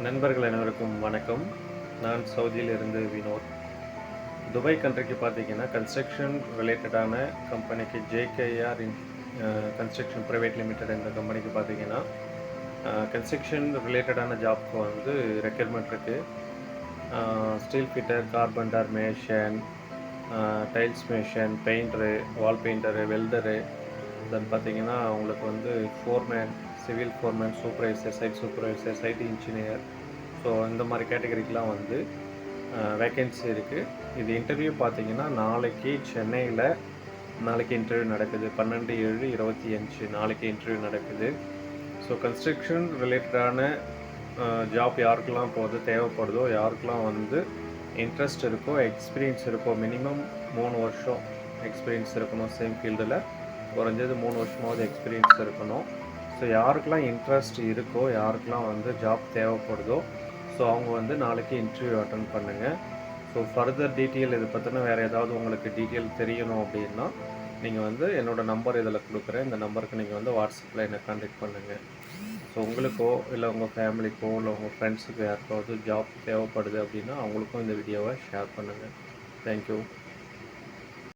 நண்பர்கள் அனைவருக்கும் வணக்கம். நான் சவுதியிலிருந்து வினோத். துபாய் கண்ட்ரிக்கு பார்த்தீங்கன்னா, கன்ஸ்ட்ரக்ஷன் ரிலேட்டடான கம்பெனிக்கு ஜேகேஆர் கன்ஸ்ட்ரக்ஷன் பிரைவேட் லிமிடெட் என்ற கம்பெனிக்கு பார்த்தீங்கன்னா, கன்ஸ்ட்ரக்ஷன் ரிலேட்டடான ஜாப்க்கு வந்து ரெக்யர்மெண்ட் இருக்கு. Steel fitter, carpenter, mason, tiles mason, painter, wall painter, welder, then பார்த்தீங்கன்னா உங்களுக்கு வந்து foreman, civil foreman, supervisor, site supervisor, site engineer, so இந்த மாதிரி கேட்டகரிக்கெலாம் வந்து வேக்கன்சி இருக்குது. இது இன்டர்வியூ பார்த்தீங்கன்னா நாளைக்கு சென்னையில் நாளைக்கு இன்டர்வியூ நடக்குது. 12/7/25 நாளைக்கு இன்டர்வியூ நடக்குது. ஸோ கன்ஸ்ட்ரக்ஷன் ரிலேட்டடான ஜாப் யாருக்கெல்லாம் இப்போ வந்து தேவைப்படுதோ, யாருக்கெல்லாம் வந்து இன்ட்ரெஸ்ட் இருக்கோ, எக்ஸ்பீரியன்ஸ் இருக்கோ, மினிமம் 3 வருஷம் எக்ஸ்பீரியன்ஸ் இருக்கணும். சேம் ஃபீல்டில் குறைஞ்சது 3 வருஷமாவது எக்ஸ்பீரியன்ஸ் இருக்கணும். ஸோ யாருக்கெல்லாம் இன்ட்ரெஸ்ட் இருக்கோ, யாருக்கெல்லாம் வந்து ஜாப் தேவைப்படுதோ, ஸோ அவங்க வந்து நாளைக்கு இன்டர்வியூ அட்டன் பண்ணுங்கள். ஸோ ஃபர்தர் டீட்டெயில் இதை பற்றின வேறு ஏதாவது உங்களுக்கு டீட்டெயில் தெரியணும் அப்படின்னா நீங்கள் வந்து என்னோடய நம்பர் இதில் கொடுக்குறேன். இந்த நம்பருக்கு நீங்கள் வந்து வாட்ஸ்அப்பில் என்னை கான்டாக்ட் பண்ணுங்கள். ஸோ உங்களுக்கோ இல்லை உங்கள் ஃபேமிலிக்கோ இல்லை உங்கள் ஃப்ரெண்ட்ஸுக்கு யாருக்காவது ஜாப் தேவைப்படுது அப்படின்னா அவங்களுக்கும் இந்த வீடியோவை ஷேர் பண்ணுங்கள். தேங்க்யூ.